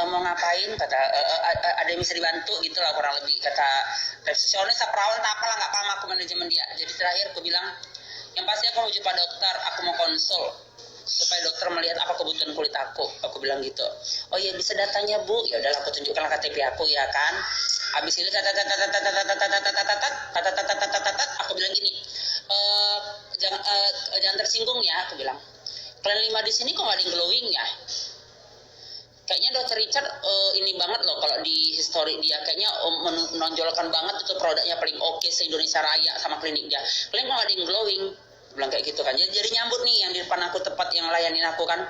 mau ngapain, kata ada yang bisa dibantu gitu lah kurang lebih, kata resepsionis perawan tak apalah, nggak paham aku manajemen dia. Jadi terakhir aku bilang yang pasti aku mau jumpa dokter, aku mau konsul supaya dokter melihat apa kebutuhan kulit aku bilang gitu. Oh iya bisa datanya bu, ya udahlah aku tunjukkan KTP aku ya kan. Habis itu aku bilang gini, jangan tersinggung ya, aku bilang. Kalian 5 di sini kok nggak ada yang glowing ya? Kayaknya Dr. Richard ini banget loh kalau di history dia, kayaknya menonjolkan banget itu produknya paling oke se-Indonesia Raya sama klinik dia. Kalian kok nggak ada yang glowing? Bilang kayak gitu kan. Jadi nyambut nih yang di depan aku tepat yang layanin aku kan.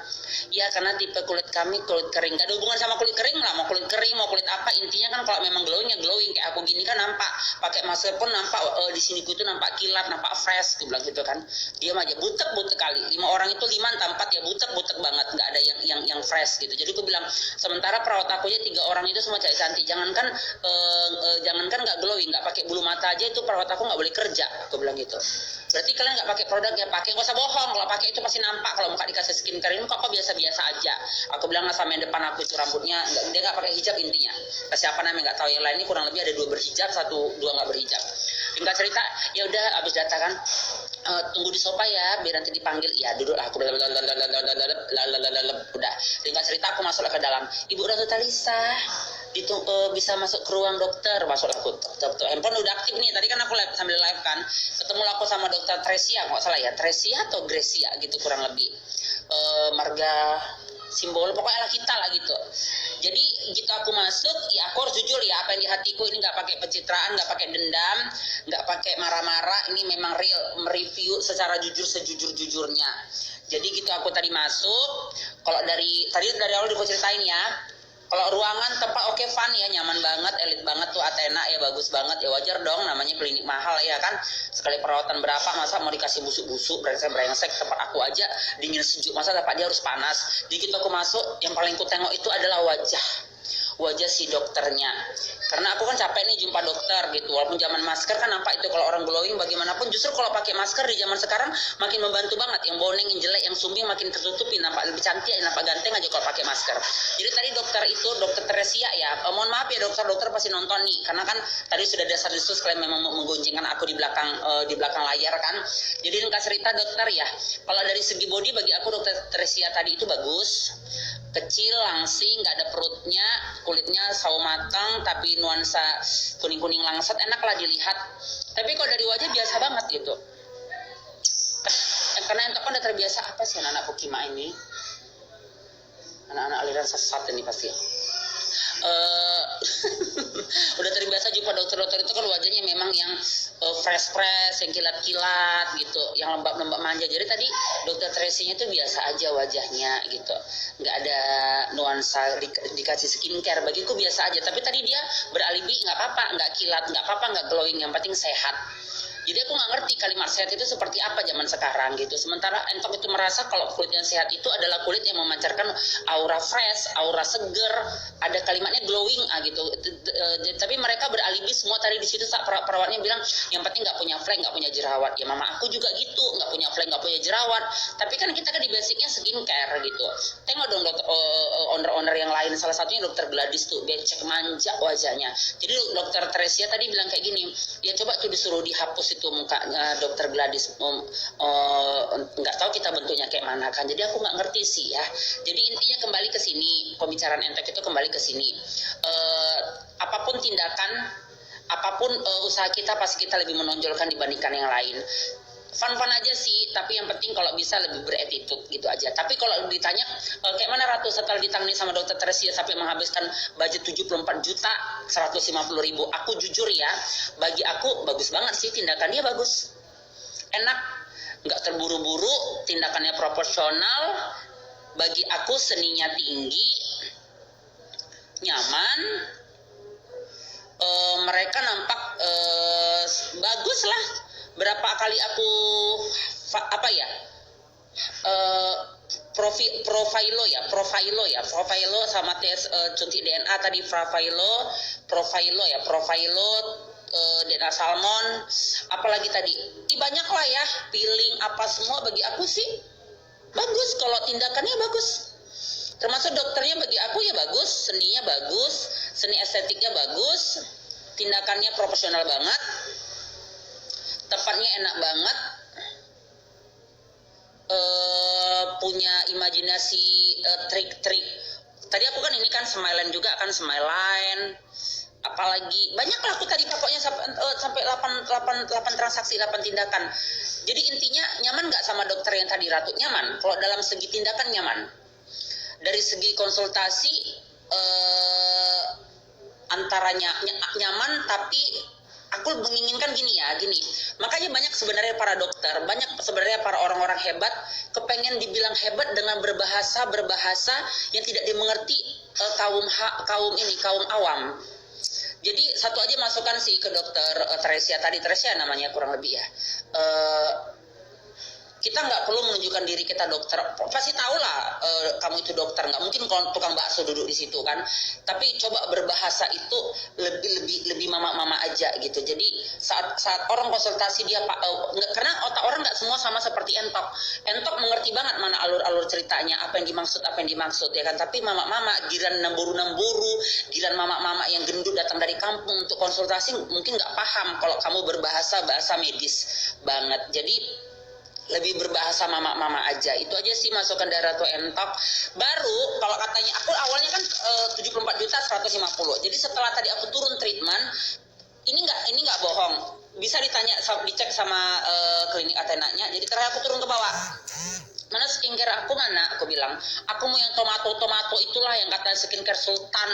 Ya karena tipe kulit kami kulit kering. Gak ada hubungan sama kulit kering lah, mau kulit kering mau kulit apa, intinya kan kalau memang glowing ya glowing. Kayak aku gini kan nampak, pakai masker pun nampak di sini itu nampak kilat, nampak fresh, aku bilang gitu kan. Diam aja, butek kali. 5 orang itu 5 entah 4 ya butek banget, nggak ada yang fresh gitu. Jadi aku bilang sementara perawat aku aja 3 orang itu semua cewek cantik. Jangankan nggak glowing, nggak pakai bulu mata aja itu perawat aku nggak boleh kerja, aku bilang gitu. Berarti kalian nggak pakai produk ya pakai, nggak usah bohong, kalau pakai itu pasti nampak. Kalau muka dikasih skincare ini kok biasa-biasa aja. Aku bilang lah sama yang depan aku itu rambutnya dia nggak pakai hijab intinya. Siapa namanya nggak tahu, yang lain ini kurang lebih ada 2 berhijab, 2 nggak berhijab. Singkat cerita ya udah abis data kan, tunggu di sofa ya biar nanti dipanggil. Ya duduk lah, aku udah. Singkat cerita aku masuk ke dalam. Ibu Ratu Talisa bisa masuk ke ruang dokter, masuk aku. Handphone udah aktif nih, tadi kan aku sambil live kan, ketemu aku sama dokter Tresia, nggak salah ya, Tresia atau Gresia gitu kurang lebih, marga simbol pokoknya lah kita lah gitu. Jadi jika aku masuk ya aku harus jujur ya, apa yang di hatiku ini nggak pakai pencitraan, nggak pakai dendam, nggak pakai marah-marah, ini memang real, mereview secara jujur sejujur-jujurnya. Jadi gitu aku tadi masuk, kalau dari awal aku ceritain ya. Kalau ruangan tempat oke, fun ya, nyaman banget, elit banget tuh, Athena ya, bagus banget ya, wajar dong namanya klinik mahal ya kan. Sekali perawatan berapa masa mau dikasih busuk-busuk, brengsek tempat aku aja dingin sejuk, masa tempat dia harus panas. Dikit aku masuk, yang paling ku tengok itu adalah wajah si dokternya, karena aku kan capek nih jumpa dokter gitu. Walaupun zaman masker kan nampak itu kalau orang glowing bagaimanapun, justru kalau pakai masker di zaman sekarang makin membantu banget. Yang boneng, yang jelek, yang sumbing makin tertutupi, nampak lebih cantik, nampak ganteng aja kalau pakai masker. Jadi tadi dokter itu, dokter Teresia ya, mohon maaf ya dokter pasti nonton nih, karena kan tadi sudah dasar-dasar kalian memang menggoncengkan aku di belakang layar kan. Jadi singkat cerita dokter ya, kalau dari segi body bagi aku dokter Teresia tadi itu bagus, kecil, langsing, nggak ada perutnya, kulitnya sawo matang tapi nuansa kuning-kuning langsat, enak lah dilihat. Tapi kalau dari wajah biasa banget gitu, karena entok kan udah terbiasa. Apa sih anak-anak Pokima ini, anak-anak aliran sesat ini pasti udah terbiasa jumpa dokter-dokter itu kan wajahnya memang yang fresh, yang kilat-kilat gitu, yang lembab-lembab manja. Jadi tadi dokter Tracy-nya itu biasa aja wajahnya gitu, nggak ada nuansa dikasih skincare, bagiku biasa aja. Tapi tadi dia beralibi, nggak apa-apa, nggak kilat, nggak apa-apa, nggak glowing, yang penting sehat. Jadi aku nggak ngerti kalimat sehat itu seperti apa zaman sekarang gitu. Sementara entok itu merasa kalau kulit yang sehat itu adalah kulit yang memancarkan aura fresh, aura seger, ada kalimatnya glowing gitu. Tapi mereka beralibi semua tadi di situ. Saat perawatnya bilang yang penting nggak punya flek, nggak punya jerawat. Ya mama aku juga gitu, nggak punya flek, nggak punya jerawat. Tapi kan kita kan di basicnya skincare gitu. Tengok dong dokter owner-owner yang lain, salah satunya dokter Gladys tuh becek manja wajahnya. Jadi dokter Tresia tadi bilang kayak gini, ya coba tuh disuruh dihapus itu mukanya dokter Gladys, nggak tahu kita bentuknya kayak mana kan. Jadi aku nggak ngerti sih ya. Jadi intinya kembali ke sini, pembicaraan entek itu kembali ke sini. Apapun tindakan, apapun usaha kita pasti kita lebih menonjolkan dibandingkan yang lain. Fun-fun aja sih, tapi yang penting kalau bisa lebih beretitude gitu aja. Tapi kalau ditanya kayak mana Ratu setelah ditangani sama dokter Tresia sampai menghabiskan budget 74 juta 150 ribu, aku jujur ya, bagi aku bagus banget sih, tindakan dia bagus, enak, nggak terburu-buru, tindakannya proporsional, bagi aku seninya tinggi, nyaman, mereka nampak bagus lah. Berapa kali aku profilo sama tes suntik DNA tadi, profilo DNA salmon, apalagi tadi banyak lah ya, peeling apa semua, bagi aku sih bagus kalau tindakannya bagus. Termasuk dokternya bagi aku ya bagus, seninya bagus, seni estetiknya bagus, tindakannya profesional banget, tempatnya enak banget, punya imajinasi trik-trik. Tadi aku kan ini kan Smileline juga kan, Smileline. Apalagi banyak lah aku tadi pokoknya sampai 8 transaksi, 8 tindakan. Jadi intinya nyaman nggak sama dokter yang tadi Ratu? Nyaman. Kalau dalam segi tindakan nyaman. Dari segi konsultasi antaranya nyaman, tapi aku menginginkan gini. Makanya banyak sebenarnya para dokter, banyak sebenarnya para orang-orang hebat kepengen dibilang hebat dengan berbahasa yang tidak dimengerti kaum awam. Jadi satu aja masukan sih ke dokter Tresia tadi, Tresia namanya kurang lebih ya. Kita nggak perlu menunjukkan diri kita dokter, pasti tahu lah kamu itu dokter, nggak mungkin kalau tukang bakso duduk di situ kan. Tapi coba berbahasa itu lebih mama aja gitu. Jadi saat orang konsultasi dia karena otak orang nggak semua sama seperti entok mengerti banget mana alur ceritanya, apa yang dimaksud ya kan. Tapi mama giran nemburu, giran mama yang gendut datang dari kampung untuk konsultasi mungkin nggak paham kalau kamu bahasa medis banget. Jadi lebih berbahasa mama aja. Itu aja sih masukan dari Ratu Entok. Baru kalau katanya aku awalnya kan 74 juta 150. Jadi setelah tadi aku turun treatment, ini nggak bohong. Bisa dicek sama klinik Athenanya. Jadi terakhir aku turun ke bawah. Mana skincare aku mana? Aku bilang, aku mau yang tomato itulah yang kata skincare Sultan.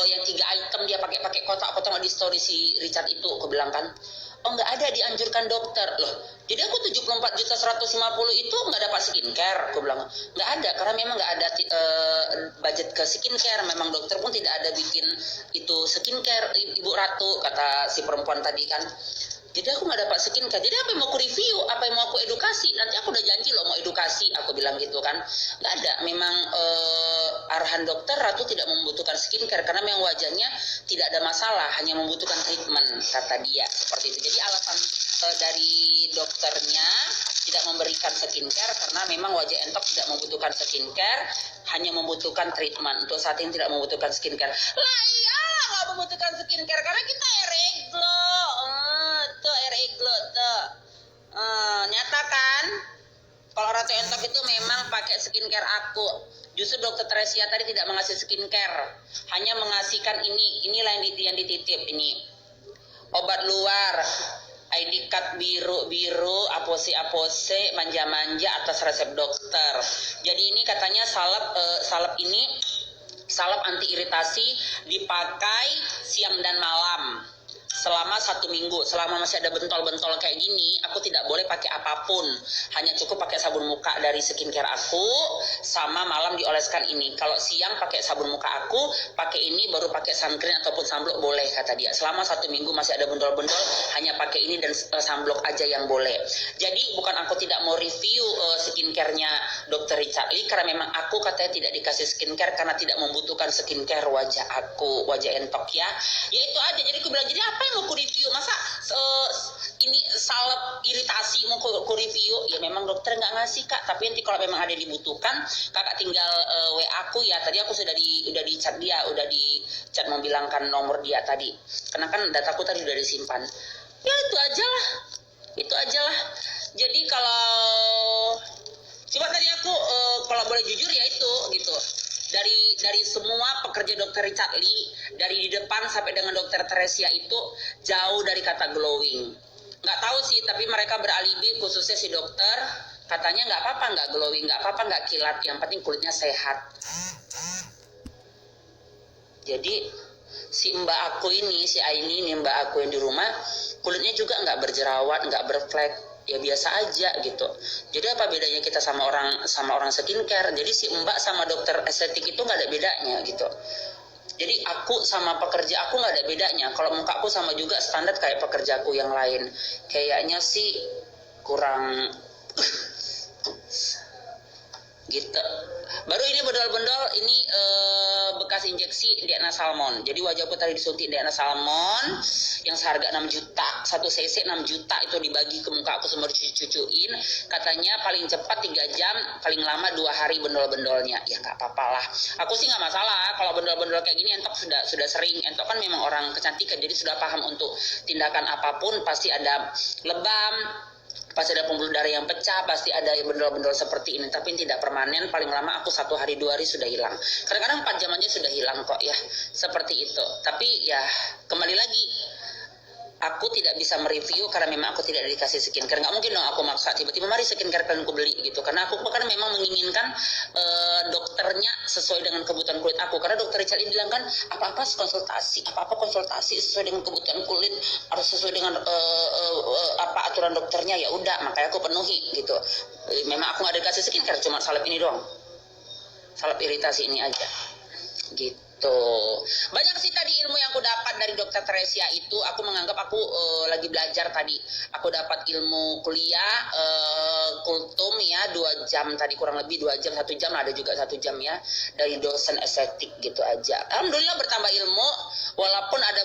Yang 3 item dia pakai kotak. Aku tengok di story si Richard itu, aku bilang kan. Oh nggak ada dianjurkan dokter loh. Jadi aku 74 juta 150 itu nggak dapat skincare. Aku bilang nggak ada karena memang nggak ada budget ke skincare. Memang dokter pun tidak ada bikin itu skincare Ibu Ratu, kata si perempuan tadi kan. Jadi aku nggak dapat skincare. Jadi apa yang mau aku review, apa yang mau aku edukasi? Nanti aku udah janji loh mau edukasi. Aku bilang gitu kan. Nggak ada. Memang arahan dokter Ratu tidak membutuhkan skincare karena memang wajahnya tidak ada masalah, hanya membutuhkan treatment, kata dia seperti itu. Jadi alasan dari dokternya tidak memberikan skincare karena memang wajah Entok tidak membutuhkan skincare, hanya membutuhkan treatment. Untuk saat ini tidak membutuhkan skincare. Lah iya nggak membutuhkan skincare karena kita RE Glow. Tuh RE Glow tuh. Nyata kan? Kalau Ratu Entok itu memang pakai skincare aku. Justru dokter Tresia tadi tidak mengasih skincare, hanya mengasihkan inilah yang dititip ini. Obat luar, ID card biru, apose, manja atas resep dokter. Jadi ini katanya salep anti iritasi dipakai siang dan malam. Selama 1 minggu, selama masih ada bentol-bentol kayak gini, aku tidak boleh pakai apapun. Hanya cukup pakai sabun muka dari skincare aku, sama malam dioleskan ini. Kalau siang pakai sabun muka aku, pakai ini, baru pakai sunscreen ataupun sunblock boleh, kata dia. Selama 1 minggu masih ada bentol-bentol, hanya pakai ini dan sunblock aja yang boleh. Jadi bukan aku tidak mau review skincare-nya Dr. Richard Lee, karena memang aku katanya tidak dikasih skincare karena tidak membutuhkan skincare wajah aku, wajah Entok ya. Ya itu aja. Jadi aku bilang, jadi apa yang mau ku review? Masa ini salep iritasi mau ku review? Ya memang dokter nggak ngasih kak, tapi nanti kalau memang ada dibutuhkan kakak tinggal WA aku ya. Tadi aku udah di chat dia, udah di chat membilangkan nomor dia tadi, karena kan dataku tadi udah disimpan. Ya itu aja lah. Jadi kalau coba tadi aku kalau boleh jujur ya itu gitu. Dari semua pekerja Dr. Richard Lee, dari di depan sampai dengan Dr. Tresia itu jauh dari kata glowing. Nggak tahu sih, tapi mereka beralibi, khususnya si dokter, katanya nggak apa-apa nggak glowing, nggak apa-apa nggak kilat, yang penting kulitnya sehat. Jadi si mbak aku ini, si Aini ini, mbak aku yang di rumah, kulitnya juga nggak berjerawat, nggak berflek, ya biasa aja gitu. Jadi apa bedanya kita sama orang skincare? Jadi si mbak sama dokter estetik itu nggak ada bedanya gitu. Jadi aku sama pekerja aku nggak ada bedanya. Kalau muka aku sama juga standar kayak pekerjaku yang lain. Kayaknya sih kurang gitu. Baru ini bendol-bendol ini bekas bekas injeksi Diana Salmon. Jadi wajahku tadi disuntik Diana Salmon yang seharga 6 juta, 1 cc 6 juta itu dibagi ke muka aku semua dicucuin. Katanya paling cepat 3 jam, paling lama 2 hari bendol-bendolnya. Ya nggak apa-apa lah. Aku sih nggak masalah kalau bendol-bendol kayak gini. Entok sudah sering. Entok kan memang orang kecantikan, jadi sudah paham untuk tindakan apapun pasti ada lebam, pasti ada pembuluh darah yang pecah, pasti ada bendol-bendol seperti ini, tapi tidak permanen. Paling lama aku 1 hari 2 hari sudah hilang. Kadang-kadang 4 jam aja sudah hilang kok ya, seperti itu. Tapi ya kembali lagi, aku tidak bisa mereview karena memang aku tidak dikasih skincare. Nggak mungkin dong aku maksa tiba-tiba mari skincare kalian aku beli gitu. Karena aku memang menginginkan dokternya sesuai dengan kebutuhan kulit aku. Karena dokter Richard bilang kan apa-apa konsultasi sesuai dengan kebutuhan kulit, harus sesuai dengan apa aturan dokternya. Ya udah, makanya aku penuhi gitu. Memang aku nggak dikasih skincare, cuma salep ini doang, salep iritasi ini aja gitu. Banyak sih tadi ilmu yang aku dapat dari Dokter Tresia itu. Aku menganggap aku lagi belajar tadi. Aku dapat ilmu kuliah kultum ya 2 jam tadi, kurang lebih 2 jam, 1 jam ada juga 1 jam ya, dari dosen estetik gitu aja. Alhamdulillah bertambah ilmu, walaupun ada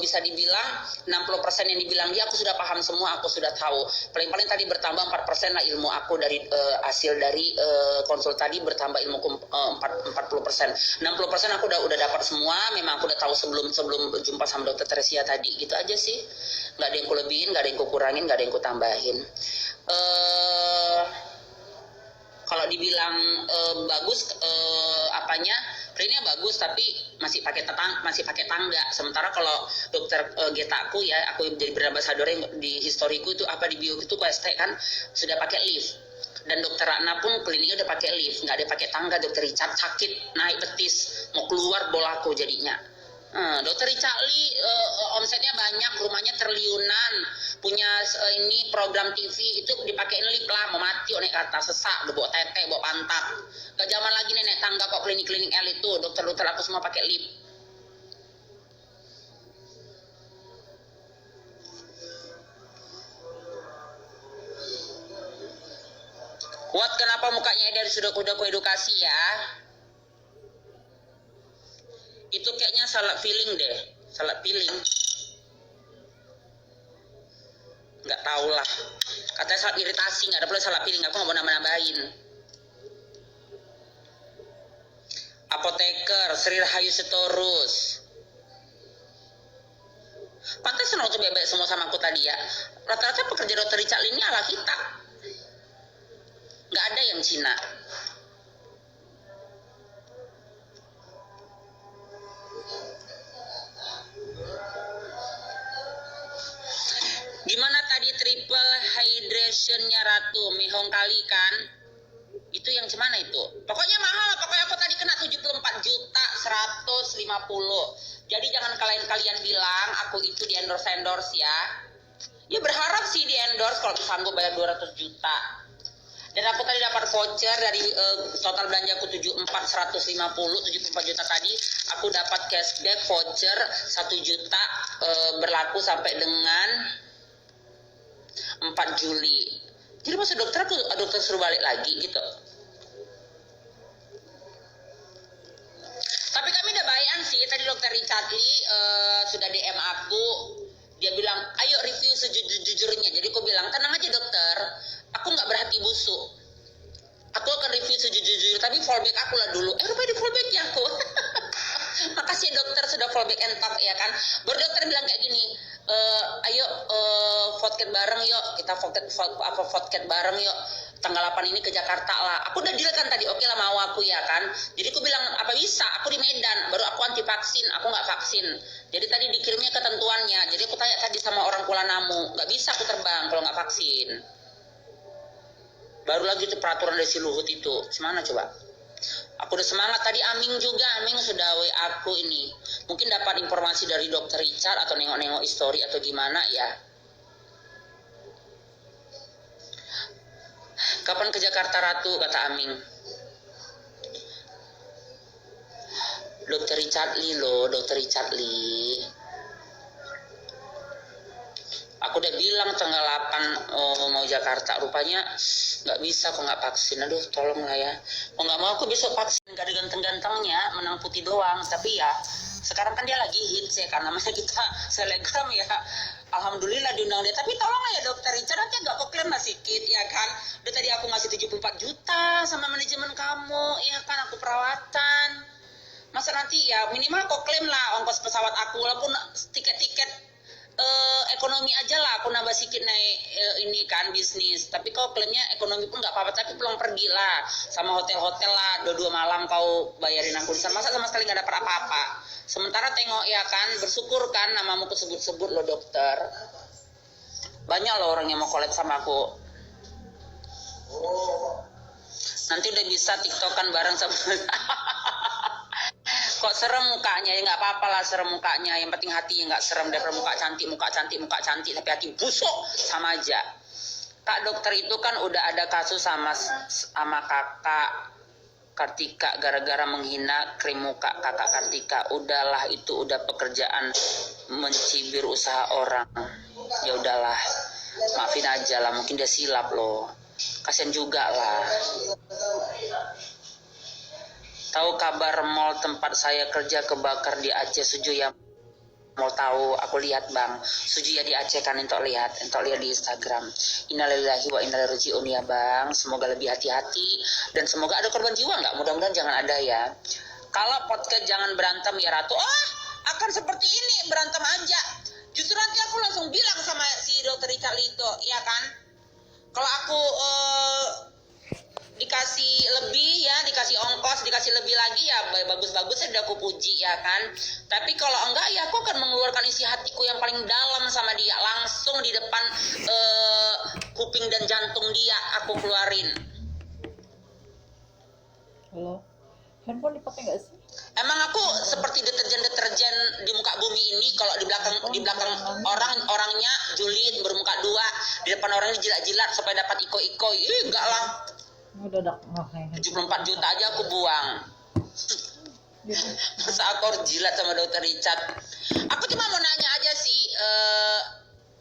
bisa dibilang 60% yang dibilang dia aku sudah paham semua, aku sudah tahu. Paling-paling tadi bertambah 4% lah ilmu aku dari hasil dari konsul tadi, bertambah ilmuku 40%. 60% aku udah dapat semua. Memang aku udah tahu sebelum jumpa sama Dokter Tresia tadi. Gitu aja sih. Nggak ada yang ku lebihin, nggak ada yang ku kurangin, nggak ada yang ku tambahin. Kalau dibilang bagus apanya, kliniknya bagus tapi masih pakai tangga. Sementara kalau dokter Geta aku ya, aku jadi brand ambassador di historiku itu apa di bio itu KST kan sudah pakai lift. Dan dokter Ratna pun kliniknya udah pakai lift, nggak ada pakai tangga. Dokter Richard sakit naik betis, mau keluar bolaku jadinya. Dokter Richard Lee omsetnya banyak, rumahnya triliunan, punya ini program TV itu dipakein lift lah, mau mati naik kata sesak, udah bawa tete, bawa pantat. Gak zaman lagi nenek tangga kok klinik-klinik elit itu, dokter-dokter aku semua pakai lift. Kuat kenapa mukanya dari sudah ku edukasi ya? Itu kayaknya salah feeling deh, salah feeling. Nggak tahu lah. Katanya salah iritasi, nggak ada boleh salah feeling. Aku nggak mau nambah-nambahin. Apoteker, Sri Rahayu Sitorus. Pantas senang tuh bebek semua sama aku tadi ya. Rata-rata pekerja dokter Richard ini ala kita. Nggak ada yang Cina. Gimana tadi triple hydrationnya Ratu? Mehong kali kan? Itu yang cemana itu? Pokoknya mahal, pokoknya aku tadi kena 74 juta 150. Jadi jangan kalian bilang aku itu di endorse ya. Ya berharap sih di endorse kalau sanggup bayar 200 juta. Dan aku tadi dapat voucher dari total belanjaku 74 juta tadi. Aku dapat cashback voucher 1 juta berlaku sampai dengan 4 Juli. Jadi masa dokter suruh balik lagi gitu. Tapi kami udah bayan sih. Tadi dokter Richard Lee sudah DM aku. Dia bilang, ayo review sejujurnya. Jadi aku bilang, tenang aja dokter, aku nggak berhati busuk. Aku akan review sejujurnya, tapi fallback aku lah dulu. Rupanya di fallback ya aku. Makasih dokter sudah fallback and talk ya kan. Baru dokter bilang kayak gini, ayo podcast bareng yuk, kita podcast bareng yuk. Tanggal 8 ini ke Jakarta lah. Aku udah deal kan tadi, oke lah mau aku ya kan. Jadi aku bilang apa bisa, aku di Medan, baru aku anti vaksin, aku nggak vaksin. Jadi tadi dikirimnya ketentuannya. Jadi aku tanya tadi sama orang Kuala Namu, nggak bisa aku terbang kalau nggak vaksin. Baru lagi itu peraturan dari si Luhut itu. Gimana coba? Aku udah semangat tadi. Aming sudah WA aku ini. Mungkin dapat informasi dari dokter Richard atau nengok-nengok history atau gimana ya. Kapan ke Jakarta Ratu, kata Aming. Dokter Richard Lee. Aku udah bilang tanggal 8 mau Jakarta, rupanya nggak bisa kok nggak vaksin. Aduh tolong lah ya. Mau nggak mau aku besok vaksin. Gak ada ganteng-gantengnya, menang putih doang. Tapi ya sekarang kan dia lagi hits ya, karena namanya kita selebgram ya. Alhamdulillah diundang dia. Tapi tolong ya dokter Richard, nanti agak komplain masih sedikit ya kan. Udah tadi aku ngasih 74 juta sama manajemen kamu, ya kan, aku perawatan. Masa nanti ya minimal kok klaim lah ongkos pesawat aku, walaupun tiket-tiket ekonomi aja lah aku nambah sedikit naik ini kan bisnis. Tapi kau klaimnya ekonomi pun nggak apa-apa, tapi pulang pergi lah sama hotel-hotel lah, 22 malam kau bayarin aku di sana. Masa sama sekali nggak dapat apa-apa. Sementara tengok ya kan, bersyukur kan namamu kesebut-sebut lo dokter. Banyak loh orang yang mau collab sama aku. Nanti udah bisa tiktokan bareng sama kok serem mukanya, ya nggak apa-apa lah serem mukanya, yang penting hatinya nggak serem. Daripada muka cantik tapi hati busuk sama aja. Kak dokter itu kan udah ada kasus sama kakak Kartika gara-gara menghina krim muka kakak Kartika. Udahlah, itu udah pekerjaan mencibir usaha orang. Ya udahlah, maafin aja lah, mungkin dia silap loh, kasian juga lah. Tahu kabar mall tempat saya kerja kebakar di Aceh, Suju ya? Mau tahu, aku lihat bang, Suju ya di Aceh kan, entok lihat di Instagram. Innalillahi wa inna ilaihi rajiun ya bang, semoga lebih hati-hati dan semoga ada korban jiwa nggak, mudah-mudahan jangan ada ya. Kalau podcast jangan berantem ya Ratu, akan seperti ini, berantem aja. Justru nanti aku langsung bilang sama si dokter Richard itu, ya kan, kalau aku dikasih lebih ya, dikasih ongkos, dikasih lebih lagi ya bagus-bagus udah aku puji ya kan. Tapi kalau enggak ya aku akan mengeluarkan isi hatiku yang paling dalam sama dia, langsung di depan kuping dan jantung dia aku keluarin. Halo, handphone dipakai nggak sih? Emang aku seperti deterjen di muka bumi ini, kalau di belakang orangnya julid bermuka dua, di depan orangnya jilat-jilat supaya dapat iko-iko. Enggak lah. Udah 74 juta aja aku buang. Masa aku harus jilat sama dokter Richard? Aku cuma mau nanya aja sih,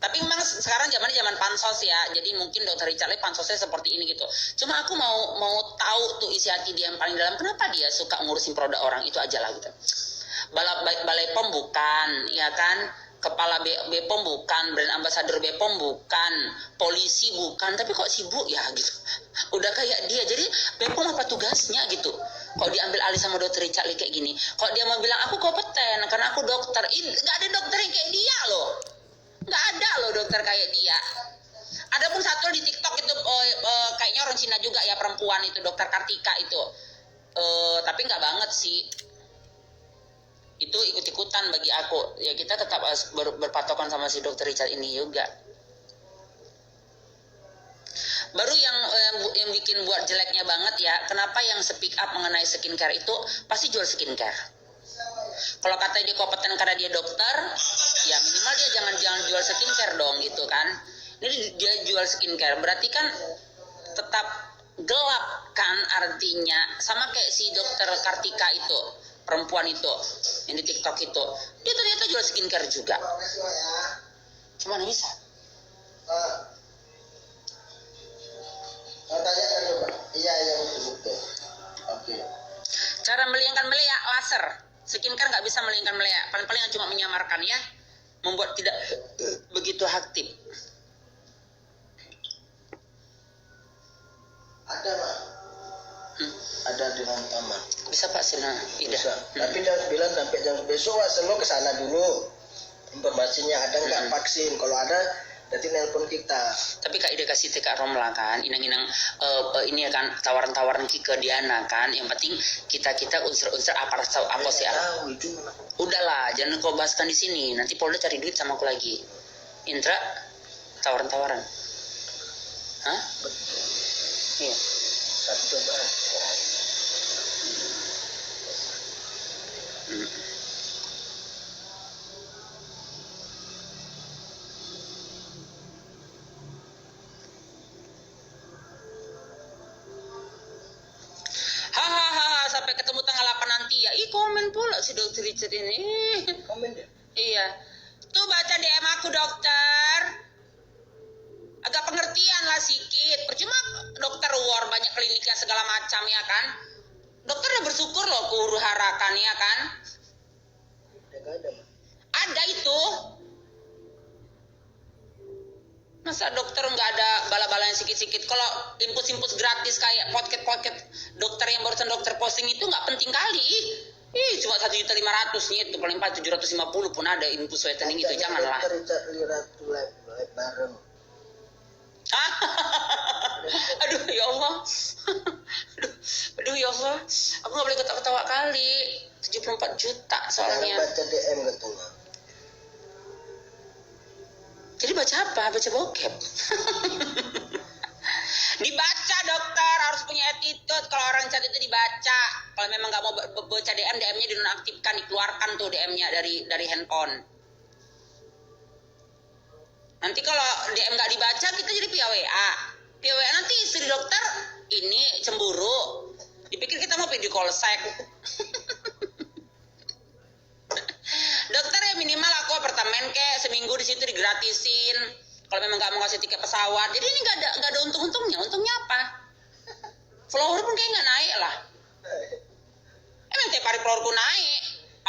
tapi memang sekarang zaman pansos ya, jadi mungkin dokter Richard pansosnya seperti ini gitu. Cuma aku mau tahu tuh isi hati dia yang paling dalam, kenapa dia suka ngurusin produk orang, itu aja lah gitu. Balai POM bukan, ya kan? Kepala BPOM bukan, brand ambassador BPOM bukan, polisi bukan, tapi kok sibuk ya gitu. Udah kayak dia, jadi BPOM apa tugasnya gitu? Kok diambil alih sama dokter Richard kayak gini? Kok dia mau bilang aku kompeten karena aku dokter? Nggak ada dokter yang kayak dia loh, nggak ada loh dokter kayak dia. Ada pun satu di TikTok itu kayaknya orang Cina juga ya, perempuan itu, dokter Kartika itu, tapi nggak banget sih. Itu ikut-ikutan bagi aku ya, kita tetap berpatokan sama si dokter Richard ini juga. Baru yang bikin buat jeleknya banget ya, kenapa yang speak up mengenai skincare itu pasti jual skincare. Kalau katanya dia kompeten karena dia dokter, ya minimal dia jangan jual skincare dong gitu kan. Ini dia jual skincare, berarti kan tetap gelap kan artinya. Sama kayak si dokter Kartika itu, perempuan itu yang di TikTok itu, dia ternyata jual skincare juga. Gimana bisa? Iya betul. Oke. Cara melingkan meleak laser, skincare nggak bisa melingkan meleak, paling-paling cuma menyamarkan ya, membuat tidak begitu aktif. Ada Pak. Ada di ruang taman. Bisa Pak Sina? Bisa. Tapi jam 9 sampai jam besok lo ke sana dulu. Informasinya ada nggak vaksin? Kalau ada, berarti nelpon kita. Tapi Kak Ida kasih TK Romla kan, inang-inang ini ya kan, tawaran-tawaran ke Diana kan. Yang penting kita unsur-unsur apa sih ya? Tahu itu. Udahlah, jangan kau bahaskan di sini. Nanti Polda cari duit sama aku lagi. Indra, tawaran-tawaran. Hah? Iya. Satu coba. Hahaha, sampai ketemu tanggal 8 nanti ya. Komen pula si dokter Richard ini. Komen deh. Iya. Tuh baca DM aku dokter. Agak pengertian lah sedikit. Percuma dokter war banyak kliniknya segala macam ya kan. Dokter udah bersyukur loh huru harakannya kan. Ya nggak ada. Ada itu. Masa dokter nggak ada bala-balanya sikit-sikit? Kalau impus-impus gratis kayak podcast dokter yang barusan dokter posting itu nggak penting kali. Ih, cuma 1.500.000 nya itu paling 750 pun ada infus whitening itu, janganlah. Dokter Richard Liratu live bareng. Aduh ya Allah. Aduh ya Allah. Aku nggak boleh ketawa-ketawa kali. 74 juta soalnya. Baca DM katanya. Jadi baca apa? Baca bokep. Dibaca dokter, harus punya attitude. Kalau orang chat itu dibaca. Kalau memang nggak mau baca DM-nya dinonaktifkan, dikeluarkan tuh DM-nya dari handphone. Nanti kalau DM nggak dibaca, kita jadi via WA. Via WA nanti istri dokter ini cemburu. Dipikir kita mau video call seks. Dokter ya minimal aku apartemen kayak seminggu di situ digratisin. Kalau memang nggak mau ngasih tiket pesawat, jadi ini nggak ada untung-untungnya. Untungnya apa? Follower pun kayak nggak naik lah. Emang tiap hari followerku naik.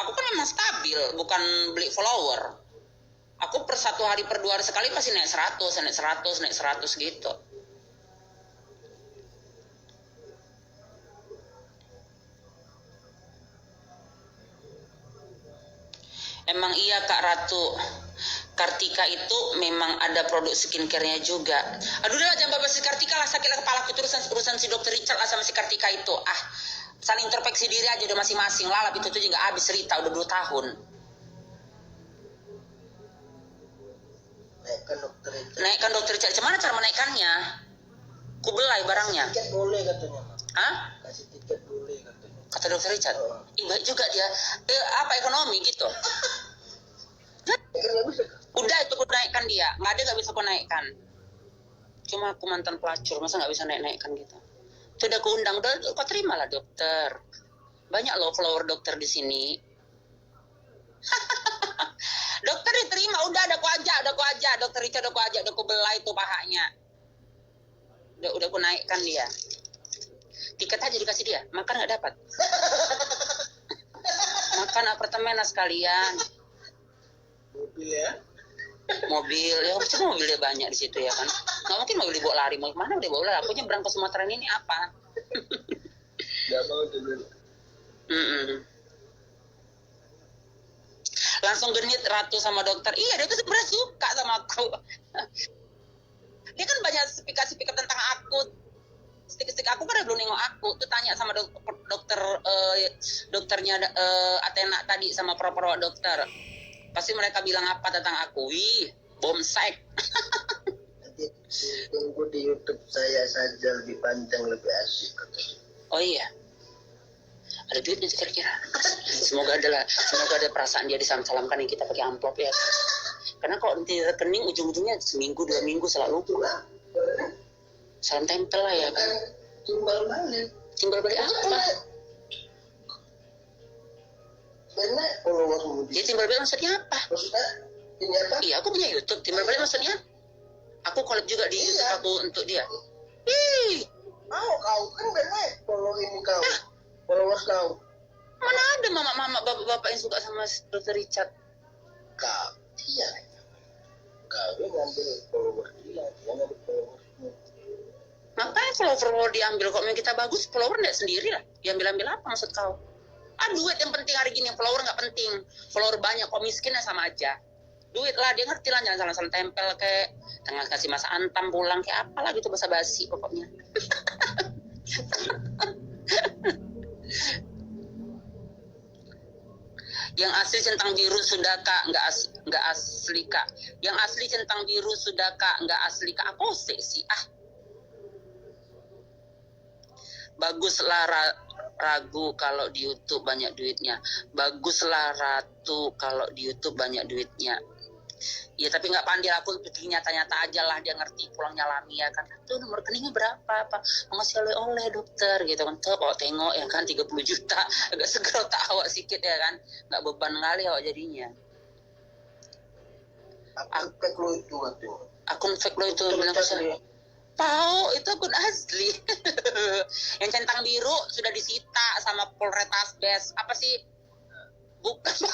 Aku kan memang stabil, bukan beli follower. Aku per 1 hari per 2 hari sekali pasti naik 100 gitu. Emang iya Kak Ratu, Kartika itu memang ada produk skincare-nya juga. Aduh udah jangan bahas si Kartika lah, sakitlah kepala aku, urusan si dokter Richard lah sama si Kartika itu. Saling introspeksi diri aja udah masing-masing lah, itu tuh juga habis cerita udah 2 tahun. Naikkan dokter Richard, gimana cara menaikkannya? Ku belai barangnya. Tiket boleh katanya. Hah? Kasih tiket boleh katanya. Kata dokter Richard. Baik juga dia. Apa ekonomi gitu? Udah itu aku naikkan dia, nggak ada nggak bisa aku naikkan. Cuma aku mantan pelacur, masa nggak bisa naikkan gitu. Itu udah aku undang, udah kau terima lah dokter. Banyak loh follower dokter di sini. Dokter diterima, udah ada aku aja, dokter Richard aku aja, udah aku belai tuh pahanya. Udah aku naikkan dia. Tiket aja dikasih dia, makan nggak dapat. Makan apartemen lah sekalian. Mobil ya. Mobil, ya cuma mobilnya banyak di situ ya kan. Nggak mungkin mobil dibawa lari, mau kemana udah bawa lari. Aku nyebrang ke Sumatera ini apa? Nggak mau dulu. Langsung genit Ratu sama dokter. Iya dia tuh sebenarnya suka sama aku. Dia kan banyak speak-speak tentang aku. Stik-stik aku kan belum nengok aku. Tuh tanya sama dokternya Athena tadi sama perawat dokter. Pasti mereka bilang apa tentang aku? Wih, bomsek. Nanti tunggu di YouTube saya saja, lebih panjang, lebih asik. Oh iya. Ada duitnya kira-kira. Semoga ada perasaan dia disalam-salamkan yang kita pakai amplop ya. Karena kalau nanti rekening ujung-ujungnya seminggu 2 minggu selalu lupa. Salam tempel lah ya kan. Timbal balik. Timbal balik apa? Benar follower Dia timbal balik maksudnya apa? Maksudnya ini apa? Iya aku punya YouTube. Timbal balik maksudnya? Aku collab juga di YouTube aku untuk dia. Ih, Kau kan benar follow ini kau. Followers kau. mana ada mama bapak-bapak yang suka sama Dr. Richard? Kau. Iya. Kau yang ngambil follower dia ngambil followersmu. Ngapain follower diambil? Kok yang kita bagus, follower nggak sendiri lah. Diambil-ambil apa maksud kau? Duit yang penting hari gini, follower nggak penting. Follower banyak, kok miskinnya sama aja. Duit lah, dia ngerti lah, jangan salah-salah tempel kayak tengah kasih Mas Antam pulang kayak apalah gitu basa-basi pokoknya. Yang asli centang biru sudah kak, nggak asli kak. Yang asli centang biru sudah kak, nggak asli kak. Apa sih? Baguslah Ragu kalau di YouTube banyak duitnya. Baguslah Ratu kalau di YouTube banyak duitnya. Ya tapi nggak pandai, aku pikir nyata-nyata aja lah, dia ngerti pulangnya Lami ya kan. Tuh nomor rekeningnya berapa, apa mau ngasih oleh dokter gitu kan. Tuh kalau tengok ya kan 30 juta, agak seger tak awak sedikit ya kan. Nggak beban kali awak jadinya. Akun fake lo itu katanya. Akun fake lo itu bilang ke saya. Tahu, itu akun asli. Yang centang biru sudah disita sama Polres Bes. Apa sih? Bukan.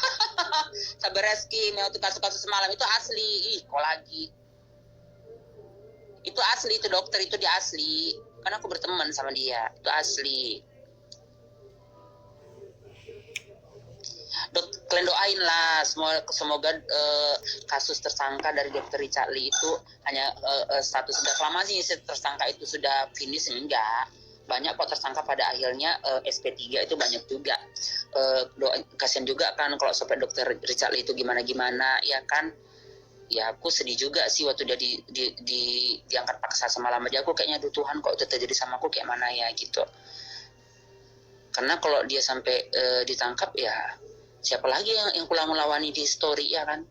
Sabereski, mau tuh kasus-kasus semalam itu asli. Ih, kok lagi? Itu asli, itu dokter itu dia asli. Karena aku berteman sama dia, itu asli. Kalian doain lah, semoga kasus tersangka dari dokter Richard Lee itu hanya status sudah lama sih tersangka itu sudah finish, enggak. Banyak kok tersangka pada akhirnya SP3 itu banyak juga. Kasian juga kan kalau sampai dokter Richard Lee itu gimana-gimana, ya kan. Ya aku sedih juga sih waktu dia diangkat paksa semalam aja. Aku kayaknya aduh Tuhan kok itu terjadi sama aku kayak mana ya gitu. Karena kalau dia sampai ditangkap ya siapa lagi yang pulang melawani di story ya kan.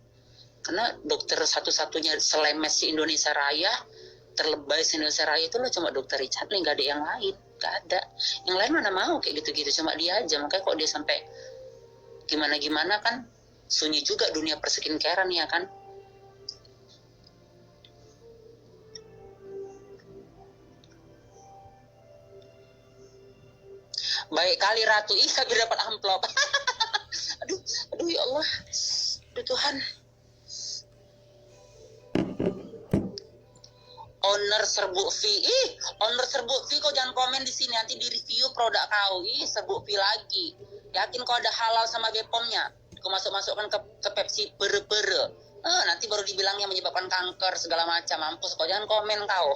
Karena dokter satu-satunya selemes si Indonesia Raya, terlebay si Indonesia Raya itu loh cuma dokter Richard Lee, nggak ada yang lain, nggak ada. Yang lain mana mau kayak gitu-gitu, cuma dia aja. Makanya kok dia sampai gimana-gimana kan, sunyi juga dunia perskincarean ya kan. Baik kali Ratu, Habis dapat amplop. aduh ya Allah, aduh Tuhan. Owner serbuk fee, owner serbuk fee kau jangan komen di sini, nanti di review produk kau. Serbuk fee lagi. Yakin kau ada halal sama Bepomnya? Kau masukkan ke Pepsi nanti baru dibilangnya menyebabkan kanker segala macam. Mampus kau, jangan komen kau.